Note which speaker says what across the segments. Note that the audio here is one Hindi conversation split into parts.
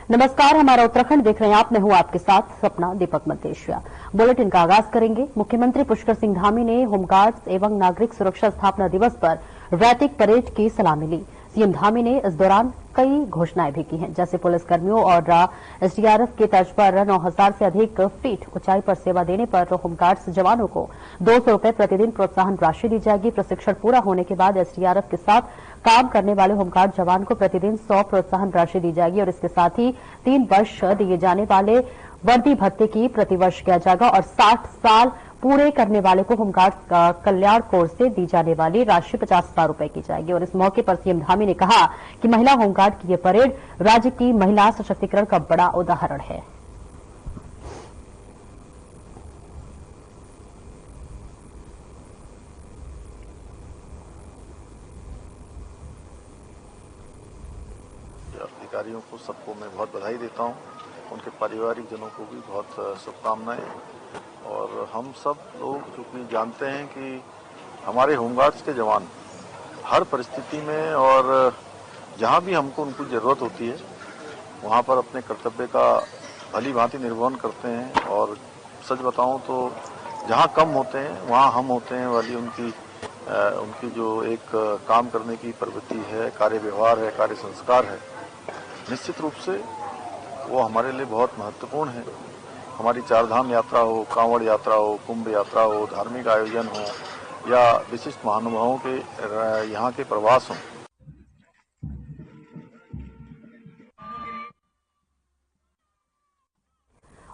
Speaker 1: नमस्कार, हमारा उत्तराखंड देख रहे हैं आप। मैं हूं आपके साथ सपना दीपक मल्लेशिया। बुलेटिन का आगाज करेंगे। मुख्यमंत्री पुष्कर सिंह धामी ने होमगार्ड्स एवं नागरिक सुरक्षा स्थापना दिवस पर रैटिक परेड की सलामी ली। सीएम धामी ने इस दौरान कई घोषणाएं भी की हैं, जैसे पुलिसकर्मियों और एसडीआरएफ के तर्ज पर 9000 से अधिक फीट ऊंचाई पर सेवा देने पर होमगार्ड्स जवानों को 200 रुपए प्रतिदिन प्रोत्साहन राशि दी जाएगी। प्रशिक्षण पूरा होने के बाद एसडीआरएफ के साथ काम करने वाले होमगार्ड जवान को प्रतिदिन 100 प्रोत्साहन राशि दी जाएगी और इसके साथ ही 3 वर्ष दिए जाने वाले वर्दी भत्ते की प्रतिवर्ष किया जाएगा और 60 साल पूरे करने वाले को होमगार्ड कल्याण कोष से दी जाने वाली राशि 50,000 रुपए की जाएगी। और इस मौके पर सीएम धामी ने कहा कि महिला होमगार्ड की यह परेड राज्य की महिला सशक्तिकरण का बड़ा उदाहरण है।
Speaker 2: अधिकारियों को सबको मैं बहुत बधाई देता हूं, उनके पारिवारिक जनों को भी बहुत शुभकामनाएं। और हम सब लोग चूंकि जानते हैं कि हमारे होमगार्ड्स के जवान हर परिस्थिति में और जहां भी हमको उनकी जरूरत होती है वहां पर अपने कर्तव्य का भली भांति निर्वहन करते हैं। और सच बताऊं तो जहां कम होते हैं वहां हम होते हैं वाली उनकी जो एक काम करने की प्रवृत्ति है, कार्य व्यवहार है, कार्य संस्कार है, निश्चित रूप से वो हमारे लिए बहुत महत्वपूर्ण है। हमारी चारधाम यात्रा हो, कांवड़ यात्रा हो, कुंभ यात्रा हो, धार्मिक आयोजन हो या विशिष्ट महानुभावों के यहाँ के प्रवास हों।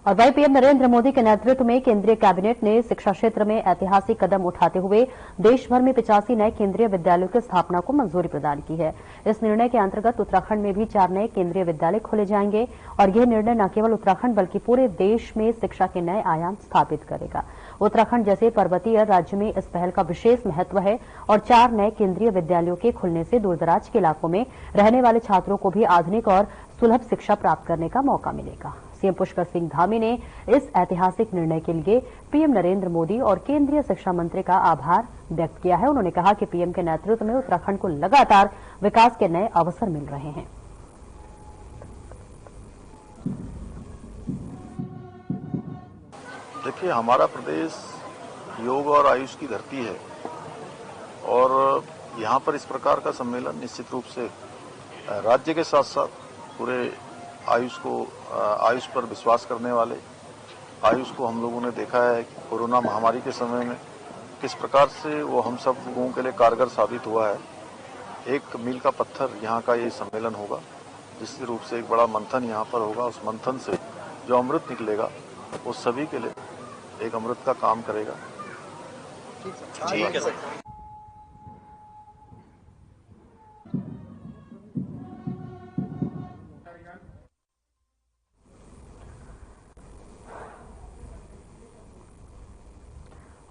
Speaker 1: और वहीं पीएम नरेंद्र मोदी के नेतृत्व में केंद्रीय कैबिनेट ने शिक्षा क्षेत्र में ऐतिहासिक कदम उठाते हुए देश भर में 85 नए केंद्रीय विद्यालयों की स्थापना को मंजूरी प्रदान की है। इस निर्णय के अंतर्गत उत्तराखंड में भी 4 नए केंद्रीय विद्यालय खोले जाएंगे और यह निर्णय न केवल उत्तराखंड बल्कि पूरे देश में शिक्षा के नए आयाम स्थापित करेगा। उत्तराखंड जैसे पर्वतीय राज्य में इस पहल का विशेष महत्व है और 4 नए केंद्रीय विद्यालयों के खुलने से दूरदराज के इलाकों में रहने वाले छात्रों को भी आधुनिक और सुलभ शिक्षा प्राप्त करने का मौका मिलेगा। सीएम पुष्कर सिंह धामी ने इस ऐतिहासिक निर्णय के लिए पीएम नरेंद्र मोदी और केंद्रीय शिक्षा मंत्री का आभार व्यक्त किया है। उन्होंने कहा कि पीएम के नेतृत्व में उत्तराखंड को लगातार विकास के नए अवसर मिल रहे हैं।
Speaker 2: देखिए, हमारा प्रदेश योग और आयुष की धरती है और यहाँ पर इस प्रकार का सम्मेलन निश्चित रूप से राज्य के साथ साथ पूरे आयुष पर विश्वास करने वाले, आयुष को हम लोगों ने देखा है कि कोरोना महामारी के समय में किस प्रकार से वो हम सब लोगों के लिए कारगर साबित हुआ है। एक मील का पत्थर यहाँ का ये सम्मेलन होगा, जिसके रूप से एक बड़ा मंथन यहाँ पर होगा। उस मंथन से जो अमृत निकलेगा वो सभी के लिए एक अमृत का काम करेगा। ठीक है सर।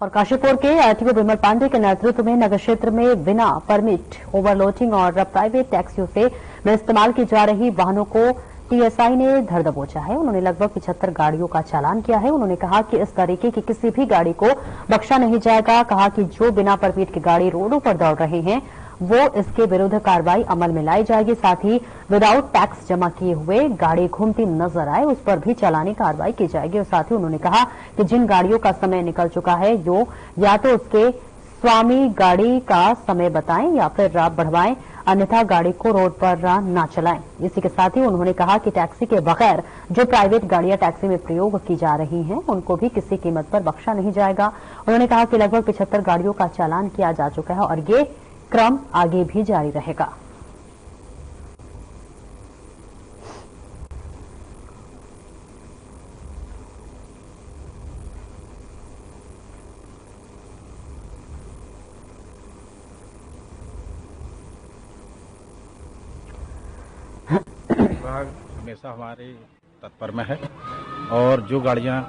Speaker 1: और काशीपुर के आरटीओ विमल पांडे के नेतृत्व में नगर क्षेत्र में बिना परमिट ओवरलोडिंग और प्राइवेट टैक्सियों में इस्तेमाल की जा रही वाहनों को टीएसआई ने धर दबोचा है। उन्होंने लगभग 75 गाड़ियों का चालान किया है। उन्होंने कहा कि इस तरीके की किसी भी गाड़ी को बख्शा नहीं जाएगा। कहा कि जो बिना परमिट की गाड़ी रोडों पर दौड़ रहे हैं वो इसके विरुद्ध कार्रवाई अमल में लाई जाएगी। साथ ही विदाउट टैक्स जमा किए हुए गाड़ी घूमती नजर आए उस पर भी चालानी कार्रवाई की जाएगी। और साथ ही उन्होंने कहा कि जिन गाड़ियों का समय निकल चुका है या तो उसके स्वामी गाड़ी का समय बताएं या फिर बढ़वाएं, अन्यथा गाड़ी को रोड पर न चलाएं। इसी के साथ ही उन्होंने कहा कि टैक्सी के बगैर जो प्राइवेट गाड़ियां टैक्सी में प्रयोग की जा रही हैं उनको भी किसी कीमत पर बख्शा नहीं जाएगा। उन्होंने कहा कि लगभग 75 गाड़ियों का चालान किया जा चुका है और ये क्रम आगे भी जारी रहेगा।
Speaker 3: विभाग हमेशा हमारे तत्पर में है और जो गाड़ियां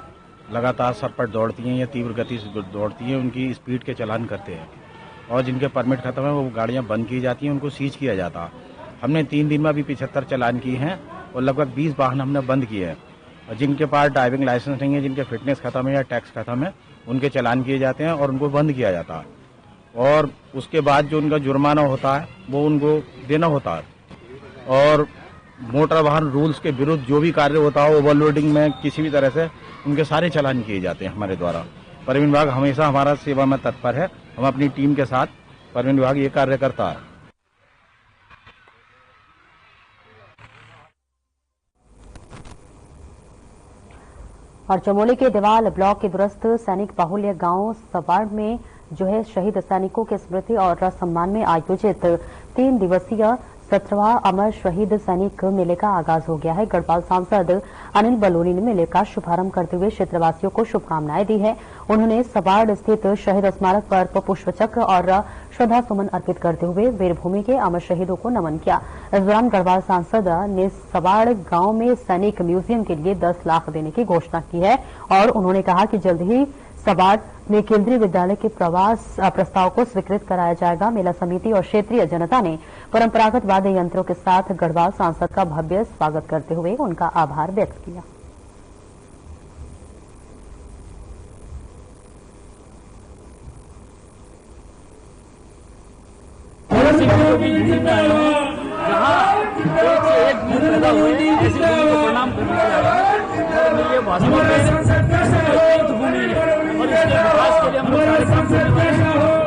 Speaker 3: लगातार सर पर दौड़ती हैं या तीव्र गति से दौड़ती हैं उनकी स्पीड के चालान करते हैं और जिनके परमिट खत्म है वो गाड़ियां बंद की जाती हैं, उनको सीज किया जाता है। हमने 3 दिन में अभी 75 चालान किए हैं और लगभग 20 वाहन हमने बंद किए हैं। और जिनके पास ड्राइविंग लाइसेंस नहीं है, जिनके फिटनेस खत्म है या टैक्स खत्म है, उनके चालान किए जाते हैं और उनको बंद किया जाता है। और उसके बाद जो उनका जुर्माना होता है वो उनको देना होता है। और मोटर वाहन रूल्स के विरुद्ध जो भी कार्य होता हो, ओवरलोडिंग में किसी भी तरह से, उनके सारे चालान किए जाते हैं हमारे द्वारा। परिवहन विभाग हमेशा हमारा सेवा में तत्पर है। हम अपनी टीम के साथ परिवहन विभाग ये कार्य करता है।
Speaker 1: और चमोली के देवाल ब्लॉक के दूरस्थ सैनिक बाहुल्य गांव सवाड़ में जो है शहीद सैनिकों के स्मृति और सम्मान में आयोजित 3 दिवसीय 17वां अमर शहीद सैनिक मेले का आगाज हो गया है। गढ़वाल सांसद अनिल बलूनी ने मेले का शुभारंभ करते हुए क्षेत्रवासियों को शुभकामनाएं दी है। उन्होंने सवाड़ स्थित शहीद स्मारक पर पुष्पचक्र और श्रद्धा सुमन अर्पित करते हुए वीरभूमि के अमर शहीदों को नमन किया। इस दौरान गढ़वाल सांसद ने सवाड़ गांव में सैनिक म्यूजियम के लिए 10 लाख देने की घोषणा की है और उन्होंने कहा कि जल्द ही सवाड़ में केंद्रीय विद्यालय के प्रस्ताव को स्वीकृत कराया जाएगा। मेला समिति और क्षेत्रीय जनता ने परंपरागत वाद्य यंत्रों के साथ गढ़वाल सांसद का भव्य स्वागत करते हुए उनका आभार व्यक्त किया।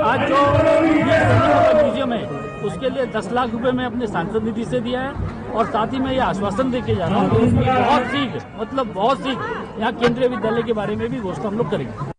Speaker 4: आज जो म्यूजियम है उसके लिए 10 लाख रुपए मैं अपने सांसद निधि से दिया है और साथ ही मैं ये आश्वासन देके जा रहा हूँ कि उसकी बहुत सीख यहाँ केंद्रीय विद्यालय के बारे में भी घोषणा हम लोग करेंगे।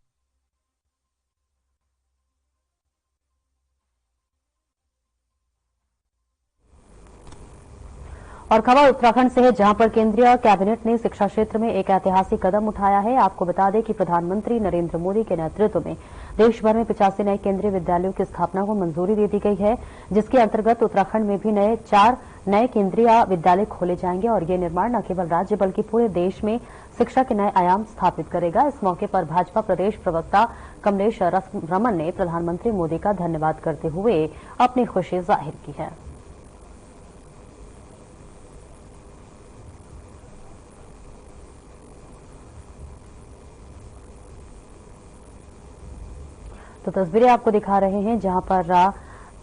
Speaker 1: और खबर उत्तराखंड से है, जहां पर केंद्रीय कैबिनेट ने शिक्षा क्षेत्र में एक ऐतिहासिक कदम उठाया है। आपको बता दें कि प्रधानमंत्री नरेंद्र मोदी के नेतृत्व में देश भर में 85 नए केंद्रीय विद्यालयों की स्थापना को मंजूरी दे दी गई है, जिसके अंतर्गत उत्तराखंड में भी 4 नए केंद्रीय विद्यालय खोले जाएंगे और ये निर्माण न केवल राज्य बल्कि पूरे देश में शिक्षा के नए आयाम स्थापित करेगा। इस मौके पर भाजपा प्रदेश प्रवक्ता कमलेश रमन ने प्रधानमंत्री मोदी का धन्यवाद करते हुए अपनी खुशी जाहिर की है। तो तस्वीरें आपको दिखा रहे हैं जहां पर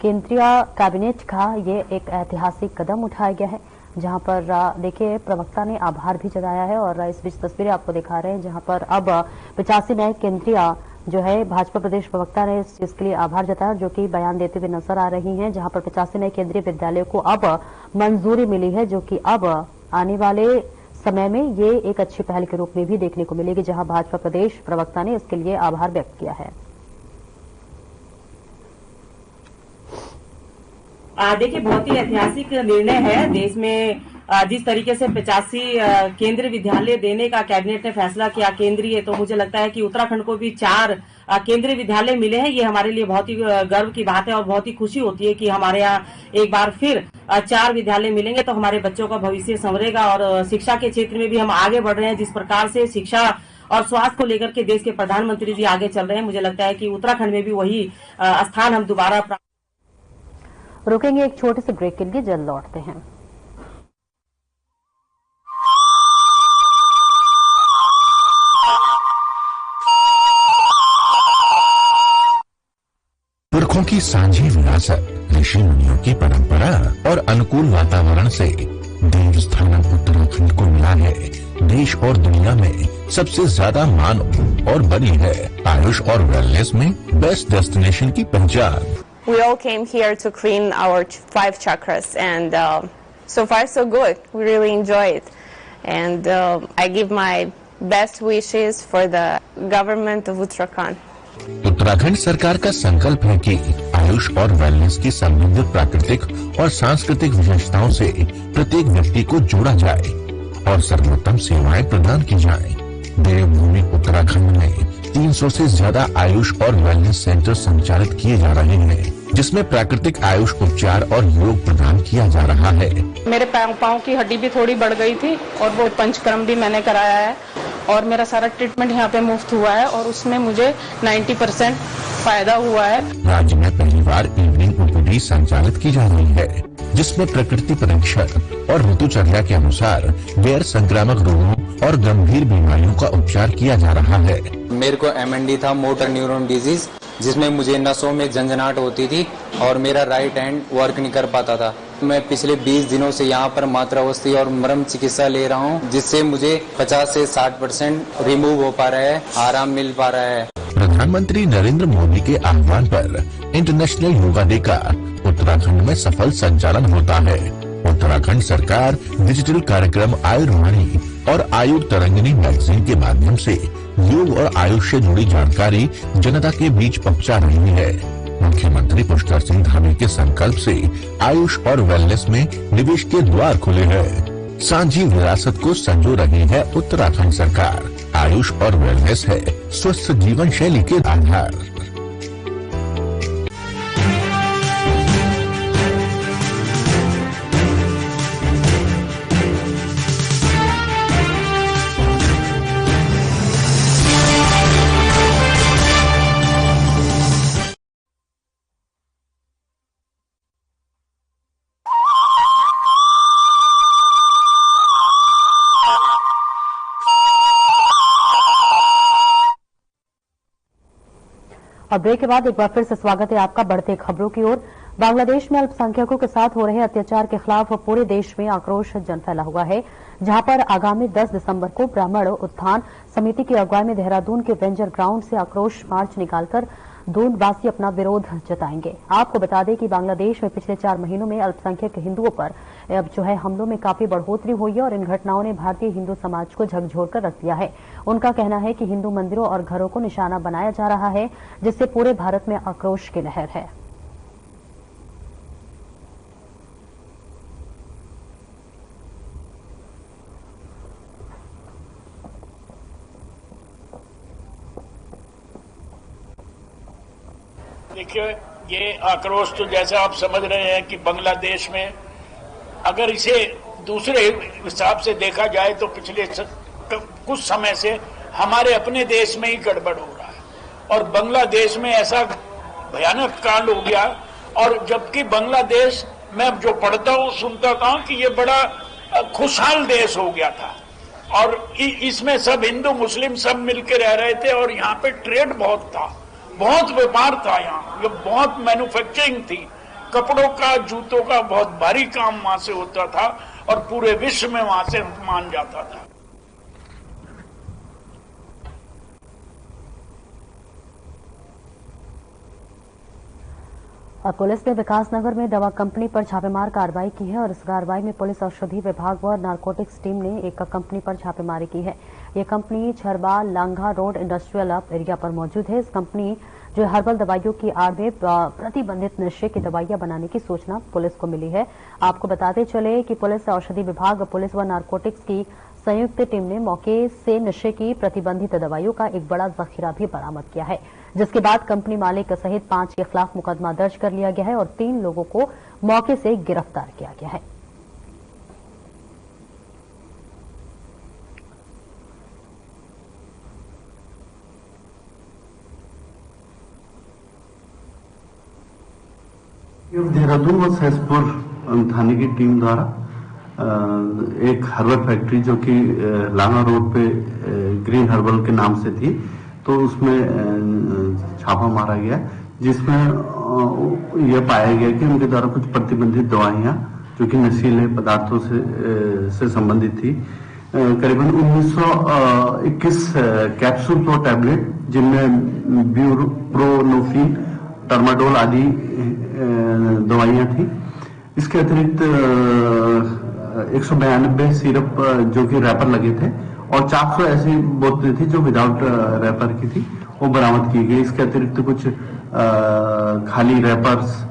Speaker 1: केंद्रीय कैबिनेट का ये एक ऐतिहासिक कदम उठाया गया है, जहां पर देखिए प्रवक्ता ने आभार भी जताया है। और इस बीच तस्वीरें आपको दिखा रहे हैं जहां पर अब 85 नए केंद्रीय जो है भाजपा प्रदेश प्रवक्ता ने इस चीज के लिए आभार जताया, जो कि बयान देते हुए नजर आ रही हैं, जहां पर 85 नए केंद्रीय विद्यालयों को अब मंजूरी मिली है, जो कि अब आने वाले समय में ये एक अच्छी पहल के रूप में भी देखने को मिलेगी, जहां भाजपा प्रदेश प्रवक्ता ने इसके लिए आभार व्यक्त किया है।
Speaker 5: देखिए, बहुत ही ऐतिहासिक निर्णय है। देश में जिस तरीके से 85 केंद्रीय विद्यालय देने का कैबिनेट ने फैसला किया केंद्रीय, तो मुझे लगता है कि उत्तराखंड को भी 4 केंद्रीय विद्यालय मिले हैं। ये हमारे लिए बहुत ही गर्व की बात है और बहुत ही खुशी होती है कि हमारे यहाँ एक बार फिर 4 विद्यालय मिलेंगे तो हमारे बच्चों का भविष्य संवरेगा। और शिक्षा के क्षेत्र में भी हम आगे बढ़ रहे हैं। जिस प्रकार से शिक्षा और स्वास्थ्य को लेकर के देश के प्रधानमंत्री जी आगे चल रहे हैं, मुझे लगता है कि उत्तराखंड में भी वही स्थान हम दोबारा
Speaker 1: रुकेंगे एक छोटे से ब्रेक के लिए, जल्द लौटते हैं।
Speaker 6: पुरखों की सांझी विरासत, ऋषि मुनियों की परंपरा और अनुकूल वातावरण से देव स्थान उत्तराखंड को मिला है देश और दुनिया में सबसे ज्यादा मानव और बनी है आयुष और वेलनेस में बेस्ट डेस्टिनेशन की पहचान।
Speaker 7: We all came here to clean our 5 chakras, and so far so good. We really enjoy it, and I give my best wishes for the government of Uttarakhand.
Speaker 6: Uttarakhand सरकार का संकल्प है कि आयुष और वेलनेस की समृद्ध प्राकृतिक और सांस्कृतिक विशेषताओं से प्रत्येक व्यक्ति को जोड़ा जाए और सर्वोत्तम सेवाएं प्रदान की जाएं। देवभूमि उत्तराखंड में 300 से ज्यादा आयुष और वेलनेस सेंटर संचालित किए जा रहे हैं, जिसमें प्राकृतिक आयुष उपचार और योग प्रदान किया जा रहा है।
Speaker 8: मेरे पाँव की हड्डी भी थोड़ी बढ़ गई थी और वो पंचकर्म भी मैंने कराया है और मेरा सारा ट्रीटमेंट यहाँ पे मुफ्त हुआ है और उसमें मुझे 90% फायदा हुआ है। राज्य में पहली बार इवनिंग ओपीडी संचालित की जा रही है, जिसमें प्रकृति परीक्षण और ऋतुचर्या के अनुसार गैर संक्रामक रोगों और गंभीर बीमारियों का उपचार किया जा रहा है।
Speaker 9: मेरे को MND था, मोटर न्यूरॉन डिजीज, जिसमें मुझे नसों में झंझनाहट होती थी और मेरा राइट हैंड वर्क नहीं कर पाता था। मैं पिछले 20 दिनों से यहाँ पर मात्रावस्थी और मरम चिकित्सा ले रहा हूँ, जिससे मुझे 50 से 60% रिमूव हो पा रहा है, आराम मिल पा रहा है।
Speaker 6: प्रधानमंत्री नरेंद्र मोदी के आह्वान पर इंटरनेशनल योगा डे का उत्तराखंड में सफल संचालन होता है। उत्तराखंड सरकार डिजिटल कार्यक्रम आयुर्वाणी और आयुर तरंगिनी मैगजीन के माध्यम से योग और आयुष से जुड़ी जानकारी जनता के बीच पहुंचा रही है। मुख्यमंत्री पुष्कर सिंह धामी के संकल्प से आयुष और वेलनेस में निवेश के द्वार खुले हैं। सांझी विरासत को संजो रही है उत्तराखंड सरकार। आयुष और वेलनेस है स्वस्थ जीवन शैली के आधार।
Speaker 1: और ब्रेक के बाद एक बार फिर से स्वागत है आपका बढ़ते खबरों की ओर। बांग्लादेश में अल्पसंख्यकों के साथ हो रहे अत्याचार के खिलाफ पूरे देश में आक्रोश जन फैला हुआ है, जहां पर आगामी 10 दिसंबर को ब्राह्मण उत्थान समिति की अगुवाई में देहरादून के वेंजर ग्राउंड से आक्रोश मार्च निकालकर दूनवासी अपना विरोध जताएंगे। आपको बता दें कि बांग्लादेश में पिछले 4 महीनों में अल्पसंख्यक हिंदुओं पर अब हमलों में काफी बढ़ोतरी हुई है और इन घटनाओं ने भारतीय हिंदू समाज को झकझोर कर रख दिया है। उनका कहना है कि हिंदू मंदिरों और घरों को निशाना बनाया जा रहा है, जिससे पूरे भारत में आक्रोश की लहर है।
Speaker 10: देखिए, ये आक्रोश तो जैसा आप समझ रहे हैं कि बांग्लादेश में अगर इसे दूसरे हिसाब से देखा जाए तो पिछले कुछ समय से हमारे अपने देश में ही गड़बड़ हो रहा है और बांग्लादेश में ऐसा भयानक कांड हो गया। और जबकि बांग्लादेश मैं जो पढ़ता हूँ सुनता था कि ये बड़ा खुशहाल देश हो गया था और इसमें सब हिंदू मुस्लिम सब मिलकर रह रहे थे और यहाँ पे ट्रेड बहुत था, बहुत व्यापार था, यहाँ बहुत मैन्युफैक्चरिंग थी, कपड़ों का जूतों का बहुत भारी काम वहां से होता था और पूरे विश्व में वहां से मान जाता था।
Speaker 1: और पुलिस ने विकासनगर में दवा कंपनी पर छापेमार कार्रवाई की है और इस कार्रवाई में पुलिस औषधि विभाग व नारकोटिक्स टीम ने एक कंपनी पर छापेमारी की है। ये कंपनी छरबा लांघा रोड इंडस्ट्रियल एरिया पर मौजूद है। इस कंपनी जो हर्बल दवाइयों की आड़ में प्रतिबंधित नशे की दवाइयां बनाने की सूचना पुलिस को मिली है। आपको बताते चले कि पुलिस औषधि विभाग पुलिस व नारकोटिक्स की संयुक्त टीम ने मौके से नशे की प्रतिबंधित दवाइयों का एक बड़ा जखीरा भी बरामद किया है, जिसके बाद कंपनी मालिक सहित 5 के खिलाफ मुकदमा दर्ज कर लिया गया है और 3 लोगों को मौके से गिरफ्तार किया गया है।
Speaker 11: देहरादून व सहसपुर थाने की टीम द्वारा एक हर्बल फैक्ट्री जो कि लांगा रोड पे ग्रीन हर्बल के नाम से थी, तो उसमें छापा मारा गया, जिसमें यह पाया गया कि उनके द्वारा कुछ प्रतिबंधित दवाइयां जो कि नशीले पदार्थों से संबंधित थी, करीबन 1921 कैप्सूल प्रो टैबलेट, जिनमें ब्यूप्रोनोफिन, टर्माडोल आदि दवाइयां थी। इसके अतिरिक्त 192 सिरप जो कि रैपर लगे थे और 400 ऐसी बोतलें थी जो विदाउट रैपर की थी, वो बरामद की गई। इसके अतिरिक्त कुछ खाली रैपर्स,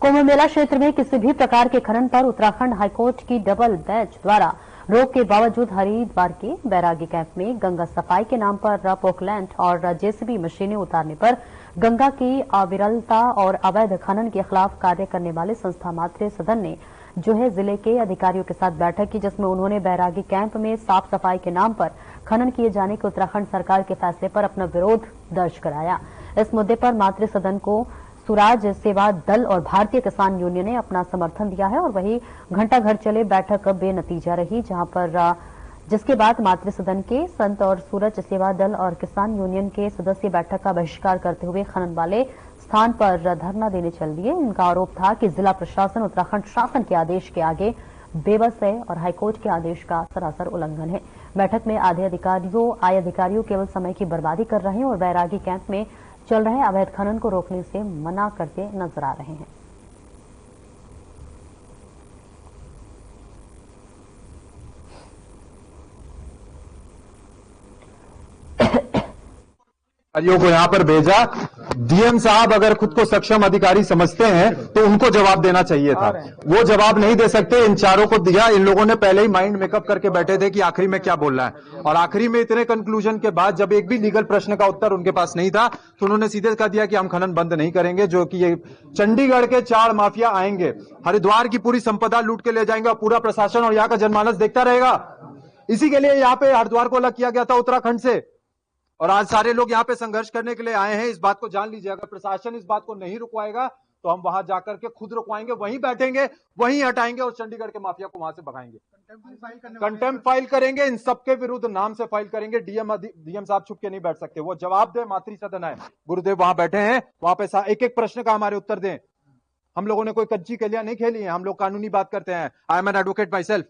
Speaker 1: कुंभ मेला क्षेत्र में किसी भी प्रकार के खनन पर उत्तराखंड हाईकोर्ट की डबल बेंच द्वारा रोक के बावजूद हरिद्वार के बैरागी कैंप में गंगा सफाई के नाम पर पोकलैंड और जेसीबी मशीनें उतारने पर गंगा की अविरलता और अवैध खनन के खिलाफ कार्य करने वाले संस्था मात्र सदन ने जिले के अधिकारियों के साथ बैठक की, जिसमें उन्होंने बैरागी कैंप में साफ सफाई के नाम पर खनन किए जाने के उत्तराखंड सरकार के फैसले पर अपना विरोध दर्ज कराया। इस मुद्दे पर मात्र सदन को स्वराज सेवा दल और भारतीय किसान यूनियन ने अपना समर्थन दिया है और वही घंटा घर चले बैठक बेनतीजा रही, जहां पर जिसके बाद मातृ सदन के संत और सूरज सेवा दल और किसान यूनियन के सदस्य बैठक का बहिष्कार करते हुए खनन वाले स्थान पर धरना देने चल दिए। इनका आरोप था कि जिला प्रशासन उत्तराखंड शासन के आदेश के आगे बेबस है और हाईकोर्ट के आदेश का सरासर उल्लंघन है। बैठक में आए अधिकारियों केवल समय की बर्बादी कर रहे हैं और बैरागी कैंप में चल रहे अवैध खनन को रोकने से मना करते नजर आ रहे हैं।
Speaker 12: अधिकारियों को यहाँ पर भेजा। डीएम साहब अगर खुद को सक्षम अधिकारी समझते हैं तो उनको जवाब देना चाहिए था, वो जवाब नहीं दे सकते। इन चारों को दिया, इन लोगों ने पहले ही माइंड मेकअप करके बैठे थे कि आखिरी में क्या बोलना है, और आखिरी में इतने कंक्लूजन के बाद जब एक भी लीगल प्रश्न का उत्तर उनके पास नहीं था तो उन्होंने सीधे कह दिया कि हम खनन बंद नहीं करेंगे, जो कि ये चंडीगढ़ के चार माफिया आएंगे, हरिद्वार की पूरी संपदा लूट के ले जाएंगे और पूरा प्रशासन और यहाँ का जनमानस देखता रहेगा। इसी के लिए यहाँ पे हरिद्वार को अलग किया गया था उत्तराखंड से, और आज सारे लोग यहाँ पे संघर्ष करने के लिए आए हैं। इस बात को जान लीजिए, अगर प्रशासन इस बात को नहीं रुकवाएगा तो हम वहां जाकर के खुद रुकवाएंगे, वहीं बैठेंगे, वहीं हटाएंगे और चंडीगढ़ के माफिया को वहां से भगाएंगे। कंटेम्प्ट फाइल करेंगे, इन सबके विरुद्ध नाम से फाइल करेंगे। डीएम साहब छुप के नहीं बैठ सकते, वो जवाब दे। मातृ सदन है, गुरुदेव वहां बैठे हैं, वहां पे एक एक प्रश्न का हमारे उत्तर दें। हम लोगों ने कोई कच्ची कलियां नहीं खेली है, हम लोग कानूनी बात करते हैं। I am an advocate my self,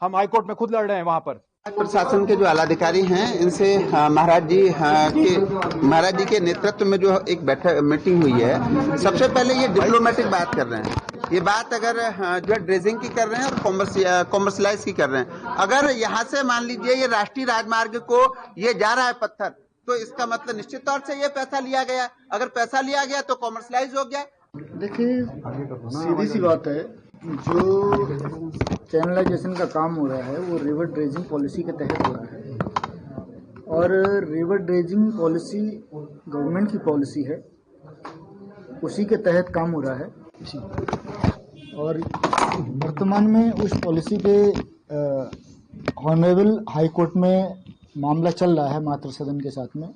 Speaker 12: हम हाईकोर्ट में खुद लड़ रहे हैं वहां पर।
Speaker 13: प्रशासन के जो आलाधिकारी हैं इनसे महाराज जी के नेतृत्व में जो एक बैठक मीटिंग हुई है, सबसे पहले ये डिप्लोमेटिक बात कर रहे हैं। ये बात अगर जो ड्रेजिंग की कर रहे हैं और कॉमर्शलाइज की कर रहे हैं, अगर यहाँ से मान लीजिए ये राष्ट्रीय राजमार्ग को ये जा रहा है पत्थर, तो इसका मतलब निश्चित तौर से ये पैसा लिया गया। अगर पैसा लिया गया तो कॉमर्शलाइज हो गया।
Speaker 14: देखिए, सीधी सी बात है, जो चैनलाइजेशन का काम हो रहा है वो रिवर ड्रेजिंग पॉलिसी के तहत हो रहा है, और रिवर ड्रेजिंग पॉलिसी गवर्नमेंट की पॉलिसी है, उसी के तहत काम हो रहा है। और वर्तमान में उस पॉलिसी पे ऑनरेबल हाई कोर्ट में मामला चल रहा है मातृ सदन के साथ में।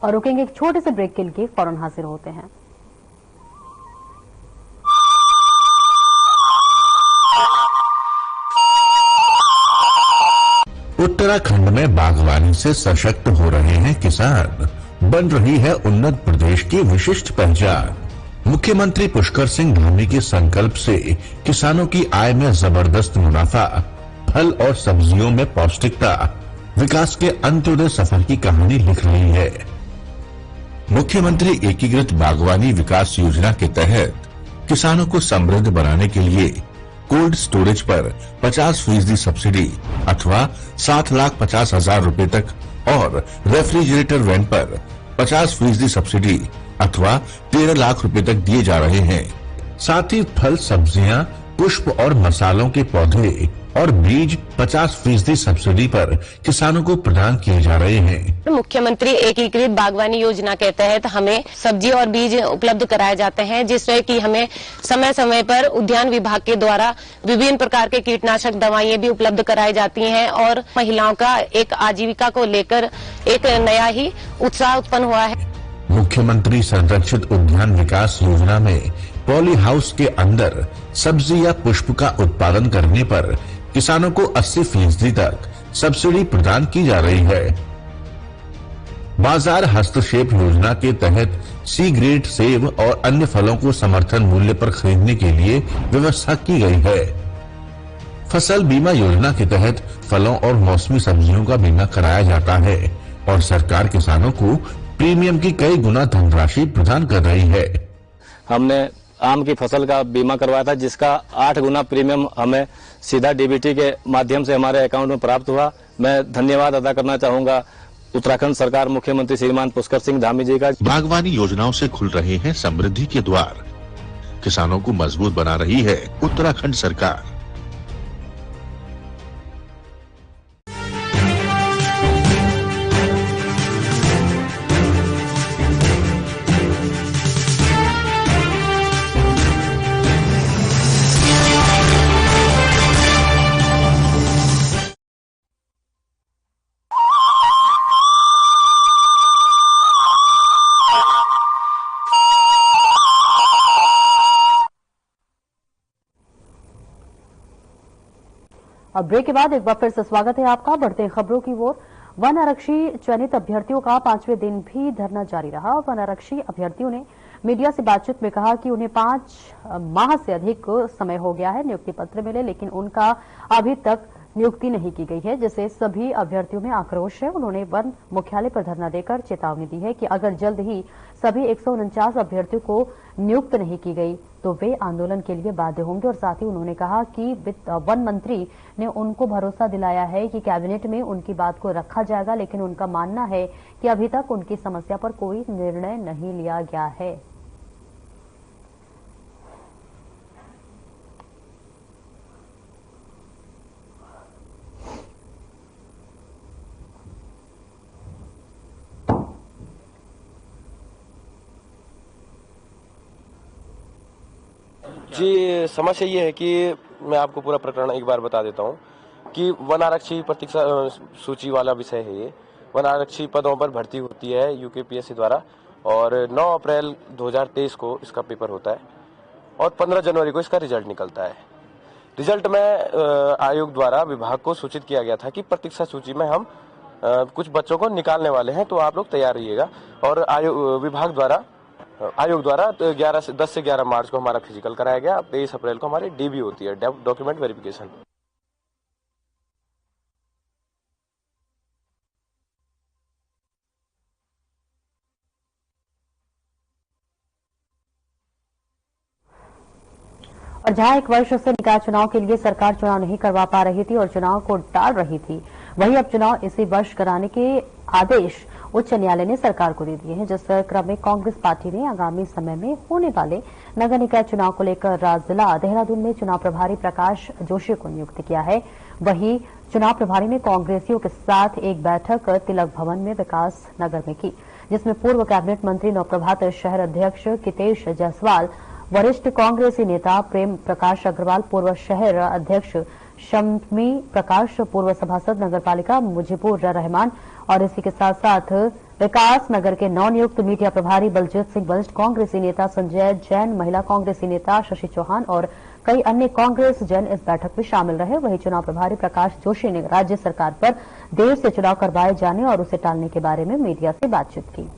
Speaker 1: और रुकेंगे एक छोटे से ब्रेक के लिए, फौरन हाजिर होते हैं।
Speaker 6: उत्तराखंड में बागवानी से सशक्त हो रहे हैं किसान, बन रही है उन्नत प्रदेश की विशिष्ट पहचान। मुख्यमंत्री पुष्कर सिंह धामी के संकल्प से किसानों की आय में जबरदस्त मुनाफा, फल और सब्जियों में पौष्टिकता, विकास के अंत्योदय सफर की कहानी लिख रही है। मुख्यमंत्री एकीकृत बागवानी विकास योजना के तहत किसानों को समृद्ध बनाने के लिए कोल्ड स्टोरेज पर 50% सब्सिडी अथवा 7,50,000 रुपए तक और रेफ्रिजरेटर वैन पर 50% सब्सिडी अथवा 13 लाख रुपए तक दिए जा रहे हैं। साथ ही फल, सब्जियां, पुष्प और मसालों के पौधे और बीज 50% सब्सिडी पर किसानों को प्रदान किए जा रहे हैं।
Speaker 15: मुख्यमंत्री एकीकृत बागवानी योजना के तहत हमें सब्जी और बीज उपलब्ध कराए जाते हैं, जिससे कि हमें समय समय पर उद्यान विभाग के द्वारा विभिन्न प्रकार के कीटनाशक दवाइयां भी उपलब्ध कराई जाती हैं और महिलाओं का एक आजीविका को लेकर एक नया ही उत्साह उत्पन्न हुआ है।
Speaker 6: मुख्यमंत्री संरक्षित उद्यान विकास योजना में पॉली हाउस के अंदर सब्जी या पुष्प का उत्पादन करने पर किसानों को 80% तक सब्सिडी प्रदान की जा रही है। बाजार हस्तक्षेप योजना के तहत सी ग्रेड सेब और अन्य फलों को समर्थन मूल्य पर खरीदने के लिए व्यवस्था की गई है। फसल बीमा योजना के तहत फलों और मौसमी सब्जियों का बीमा कराया जाता है और सरकार किसानों को प्रीमियम की कई गुना धनराशि प्रदान कर रही है।
Speaker 16: हमने आम की फसल का बीमा करवाया था, जिसका 8 गुना प्रीमियम हमें सीधा डीबीटी के माध्यम से हमारे अकाउंट में प्राप्त हुआ। मैं धन्यवाद अदा करना चाहूंगा उत्तराखंड सरकार, मुख्यमंत्री श्रीमान पुष्कर सिंह धामी जी का।
Speaker 6: बागवानी योजनाओं से खुल रहे हैं समृद्धि के द्वार, किसानों को मजबूत बना रही है उत्तराखंड सरकार।
Speaker 1: अब ब्रेक के बाद एक बार फिर से स्वागत है आपका। बढ़ते हैं खबरों की ओर। वन आरक्षी चयनित अभ्यर्थियों का 5वें दिन भी धरना जारी रहा। वन आरक्षी अभ्यर्थियों ने मीडिया से बातचीत में कहा कि उन्हें 5 माह से अधिक समय हो गया है नियुक्ति पत्र मिले, लेकिन उनका अभी तक नियुक्ति नहीं की गई है, जिससे सभी अभ्यर्थियों में आक्रोश है। उन्होंने वन मुख्यालय पर धरना देकर चेतावनी दी है कि अगर जल्द ही सभी 149 अभ्यर्थियों को नियुक्त नहीं की गई तो वे आंदोलन के लिए बाध्य होंगे। और साथ ही उन्होंने कहा कि वन मंत्री ने उनको भरोसा दिलाया है कि कैबिनेट में उनकी बात को रखा जाएगा, लेकिन उनका मानना है कि अभी तक उनकी समस्या पर कोई निर्णय नहीं लिया गया है।
Speaker 17: जी, समस्या ये है कि मैं आपको पूरा प्रकरण एक बार बता देता हूँ कि वन आरक्षी प्रतीक्षा सूची वाला विषय है। ये वन आरक्षी पदों पर भर्ती होती है यूकेपीएससी द्वारा और 9 अप्रैल 2023 को इसका पेपर होता है और 15 जनवरी को इसका रिजल्ट निकलता है। रिजल्ट में आयोग द्वारा विभाग को सूचित किया गया था कि प्रतीक्षा सूची में हम कुछ बच्चों को निकालने वाले हैं, तो आप लोग तैयार रहिएगा। और आयोग द्वारा 10 से 11 मार्च को हमारा फिजिकल कराया गया। 23 अप्रैल को हमारी डीबी होती है, डॉक्यूमेंट वेरिफिकेशन।
Speaker 1: और जहां 1 वर्ष से निकाय चुनाव के लिए सरकार चुनाव नहीं करवा पा रही थी और चुनाव को टाल रही थी, वहीं अब चुनाव इसी वर्ष कराने के आदेश उच्च न्यायालय ने सरकार को दे दिए हैं। जिस क्रम में कांग्रेस पार्टी ने आगामी समय में होने वाले नगर निकाय चुनाव को लेकर जिला देहरादून में चुनाव प्रभारी प्रकाश जोशी को नियुक्त किया है। वहीं चुनाव प्रभारी ने कांग्रेसियों के साथ एक बैठक तिलक भवन में विकास नगर में की, जिसमें पूर्व कैबिनेट मंत्री नवप्रभात शहर अध्यक्ष कितेश जायसवाल, वरिष्ठ कांग्रेसी नेता प्रेम प्रकाश अग्रवाल, पूर्व शहर अध्यक्ष शम्मी प्रकाश, पूर्व सभासद नगरपालिका मुजीबुर रहमान और इसी के साथ साथ विकास नगर के नवनियुक्त मीडिया प्रभारी बलजीत सिंह, वरिष्ठ कांग्रेसी नेता संजय जैन, महिला कांग्रेसी नेता शशि चौहान और कई अन्य कांग्रेस जन इस बैठक में शामिल रहे। वहीं चुनाव प्रभारी प्रकाश जोशी ने राज्य सरकार पर देर से चुनाव करवाए जाने और उसे टालने के बारे में मीडिया से बातचीत की।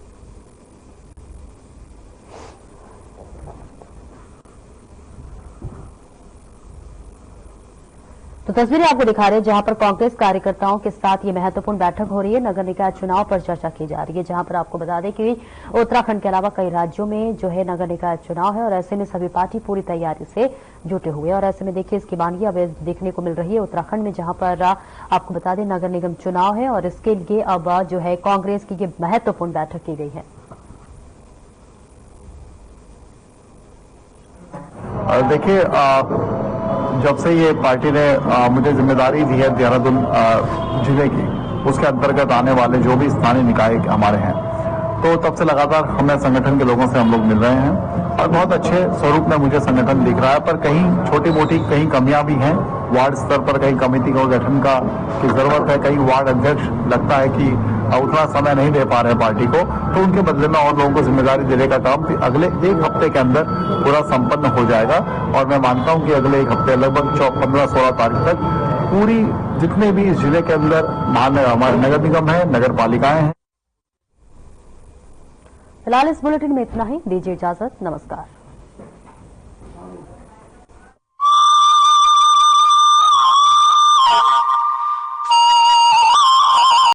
Speaker 1: तो तस्वीरें आपको दिखा रहे हैं जहां पर कांग्रेस कार्यकर्ताओं के साथ ये महत्वपूर्ण बैठक हो रही है। नगर निकाय चुनाव पर चर्चा की जा रही है, जहां पर आपको बता दें कि उत्तराखंड के अलावा कई राज्यों में जो है नगर निकाय चुनाव है और ऐसे में सभी पार्टी पूरी तैयारी से जुटे हुए हैं। और ऐसे में देखिए इसकी बानगी अब देखने को मिल रही है उत्तराखंड में, जहां पर आपको बता दें नगर निगम चुनाव है और इसके लिए अब जो है कांग्रेस की ये महत्वपूर्ण बैठक की गई है।
Speaker 18: देखिए, जब से ये पार्टी ने मुझे जिम्मेदारी दी है देहरादून जिले की, उसके अंतर्गत आने वाले जो भी स्थानीय निकाय हमारे हैं, तो तब से लगातार हमें संगठन के लोगों से हम लोग मिल रहे हैं और बहुत अच्छे स्वरूप में मुझे संगठन दिख रहा है। पर कहीं छोटी मोटी कहीं कमियां भी हैं। वार्ड स्तर पर कहीं कमेटी का गठन की जरूरत है। कई वार्ड अध्यक्ष लगता है कि उतना समय नहीं दे पा रहे पार्टी को, तो उनके बदले में और लोगों को जिम्मेदारी देने का काम अगले 1 हफ्ते के अंदर पूरा संपन्न हो जाएगा। और मैं मानता हूं कि अगले 1 हफ्ते लगभग 15-16 तारीख तक पूरी जितने भी इस जिले के अंदर हमारे नगर निगम है, नगर पालिकाएं हैं।
Speaker 1: फिलहाल इस बुलेटिन में इतना ही। दीजिए इजाजत। नमस्कार।